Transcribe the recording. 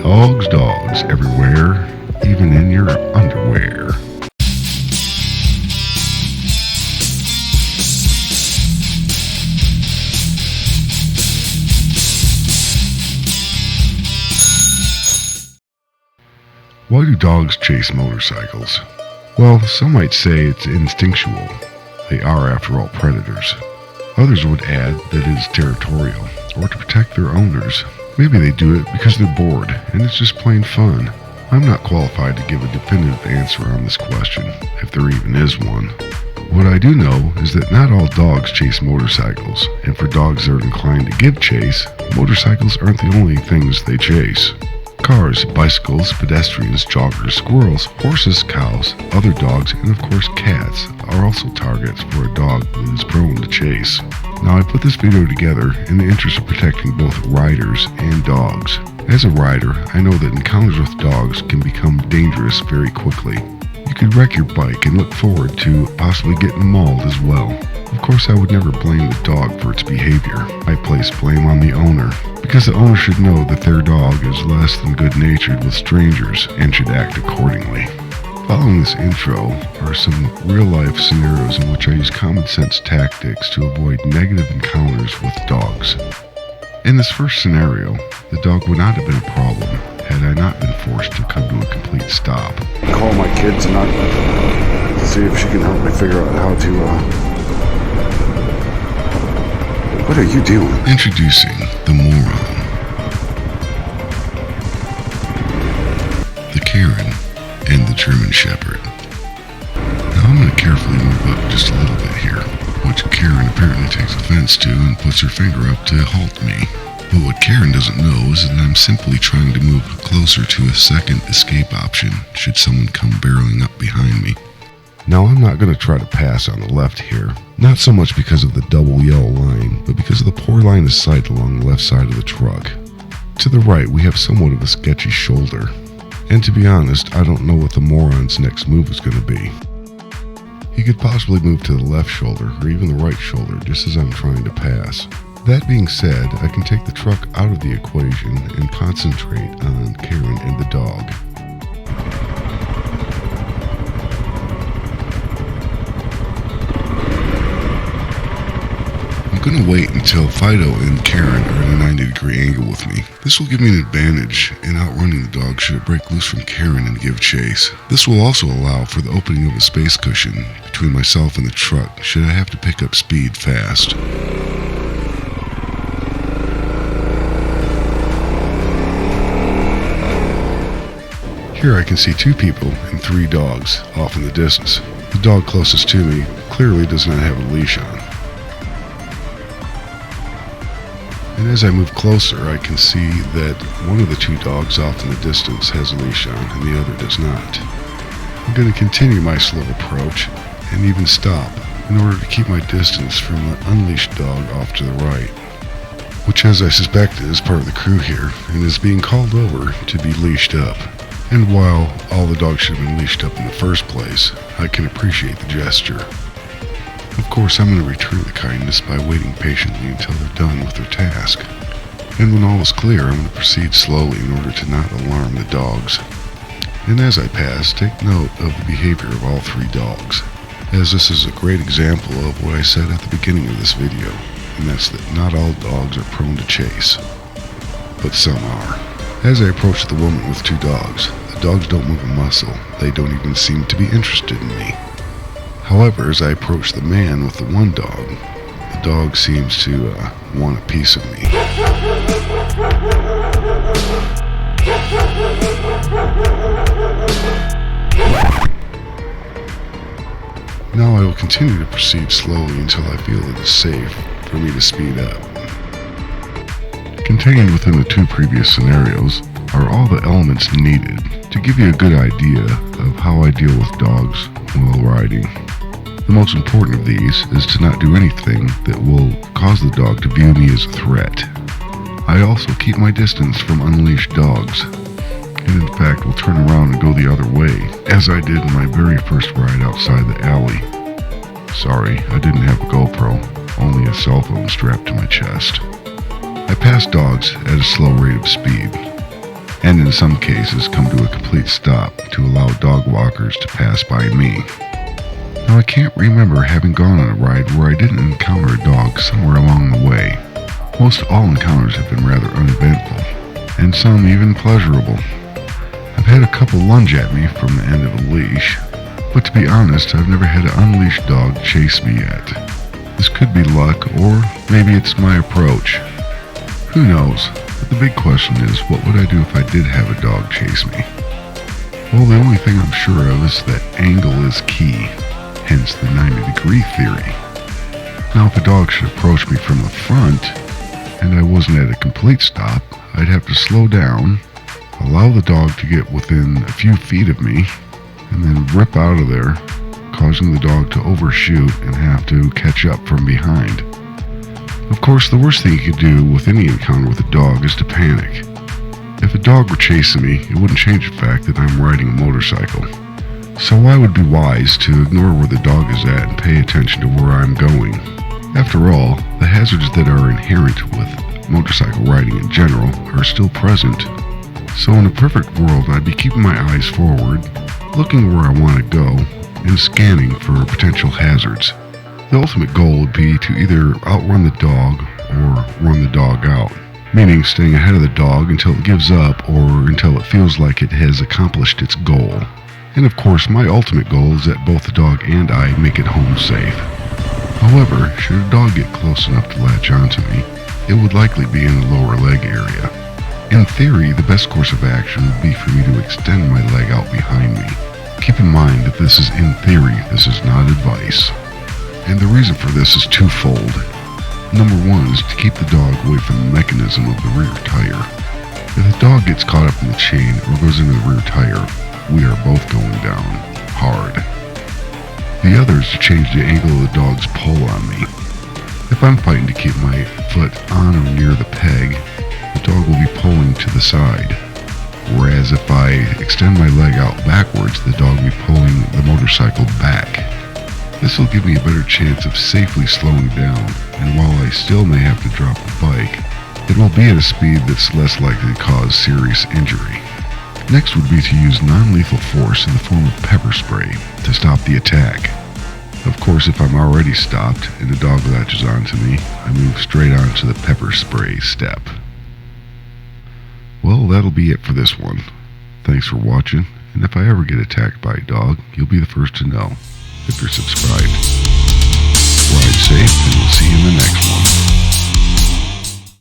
Dogs everywhere, even in your underwear. Why do dogs chase motorcycles? Well, some might say it's instinctual. They are, after all, predators. Others would add that it is territorial, or to protect their owners. Maybe they do it because they're bored, and it's just plain fun. I'm not qualified to give a definitive answer on this question, if there even is one. What I do know is that not all dogs chase motorcycles, and for dogs that are inclined to give chase, motorcycles aren't the only things they chase. Cars, bicycles, pedestrians, joggers, squirrels, horses, cows, other dogs, and of course cats are also targets for a dog that is prone to chase. Now I put this video together in the interest of protecting both riders and dogs. As a rider, I know that encounters with dogs can become dangerous very quickly. You could wreck your bike and look forward to possibly getting mauled as well. Of course, I would never blame the dog for its behavior. I place blame on the owner, because the owner should know that their dog is less than good-natured with strangers and should act accordingly. Following this intro are some real-life scenarios in which I use common-sense tactics to avoid negative encounters with dogs. In this first scenario, the dog would not have been a problem had I not been forced to come to a complete stop. Call my kid tonight to see if she can help me figure out how to, What are you doing? Introducing the moron. The Karen and the German Shepherd. Now I'm going to carefully move up just a little bit here, which Karen apparently takes offense to and puts her finger up to halt me. But what Karen doesn't know is that I'm simply trying to move closer to a second escape option should someone come barreling up behind me. Now I'm not going to try to pass on the left here, not so much because of the double yellow line, but because of the poor line of sight along the left side of the truck. To the right we have somewhat of a sketchy shoulder, and to be honest, I don't know what the moron's next move is going to be. He could possibly move to the left shoulder or even the right shoulder just as I'm trying to pass. That being said, I can take the truck out of the equation and concentrate on Karen and the dog. I'm going to wait until Fido and Karen are at a 90-degree angle with me. This will give me an advantage in outrunning the dog should it break loose from Karen and give chase. This will also allow for the opening of a space cushion between myself and the truck should I have to pick up speed fast. Here I can see 2 people and 3 dogs off in the distance. The dog closest to me clearly does not have a leash on. And as I move closer, I can see that one of the 2 dogs off in the distance has a leash on and the other does not. I'm going to continue my slow approach and even stop in order to keep my distance from the unleashed dog off to the right, which, as I suspect, is part of the crew here and is being called over to be leashed up. And while all the dogs should have been leashed up in the first place, I can appreciate the gesture. Of course, I'm going to return the kindness by waiting patiently until they're done with their task. And when all is clear, I'm going to proceed slowly in order to not alarm the dogs. And as I pass, take note of the behavior of all 3 dogs, as this is a great example of what I said at the beginning of this video, and that's that not all dogs are prone to chase, but some are. As I approach the woman with 2 dogs, the dogs don't move a muscle. They don't even seem to be interested in me. However, as I approach the man with the 1 dog, the dog seems to want a piece of me. Now I will continue to proceed slowly until I feel it is safe for me to speed up. Contained within the 2 previous scenarios are all the elements needed to give you a good idea of how I deal with dogs while riding. The most important of these is to not do anything that will cause the dog to view me as a threat. I also keep my distance from unleashed dogs, and in fact will turn around and go the other way, as I did in my very first ride outside the alley. Sorry, I didn't have a GoPro, only a cell phone strapped to my chest. I pass dogs at a slow rate of speed, and in some cases come to a complete stop to allow dog walkers to pass by me. Now, I can't remember having gone on a ride where I didn't encounter a dog somewhere along the way. Most all encounters have been rather uneventful, and some even pleasurable. I've had a couple lunge at me from the end of a leash, but to be honest, I've never had an unleashed dog chase me yet. This could be luck, or maybe it's my approach. Who knows? But the big question is, what would I do if I did have a dog chase me? Well, the only thing I'm sure of is that angle is key, hence the 90-degree theory. Now, if a dog should approach me from the front, and I wasn't at a complete stop, I'd have to slow down, allow the dog to get within a few feet of me, and then rip out of there, causing the dog to overshoot and have to catch up from behind. Of course, the worst thing you could do with any encounter with a dog is to panic. If a dog were chasing me, it wouldn't change the fact that I'm riding a motorcycle. So I would be wise to ignore where the dog is at and pay attention to where I'm going. After all, the hazards that are inherent with motorcycle riding in general are still present. So in a perfect world, I'd be keeping my eyes forward, looking where I want to go, and scanning for potential hazards. The ultimate goal would be to either outrun the dog or run the dog out, meaning staying ahead of the dog until it gives up or until it feels like it has accomplished its goal. And of course, my ultimate goal is that both the dog and I make it home safe. However, should a dog get close enough to latch onto me, it would likely be in the lower leg area. In theory, the best course of action would be for me to extend my leg out behind me. Keep in mind that this is in theory, this is not advice. And the reason for this is twofold. Number one is to keep the dog away from the mechanism of the rear tire. If the dog gets caught up in the chain or goes into the rear tire, we are both going down hard. The other is to change the angle of the dog's pull on me. If I'm fighting to keep my foot on or near the peg, the dog will be pulling to the side. Whereas if I extend my leg out backwards, the dog will be pulling the motorcycle back. This will give me a better chance of safely slowing down, and while I still may have to drop the bike, it will be at a speed that's less likely to cause serious injury. Next would be to use non-lethal force in the form of pepper spray to stop the attack. Of course, if I'm already stopped and the dog latches onto me, I move straight on to the pepper spray step. Well, that'll be it for this one. Thanks for watching, and if I ever get attacked by a dog, you'll be the first to know if you're subscribed. Ride safe, and we'll see you in the next one.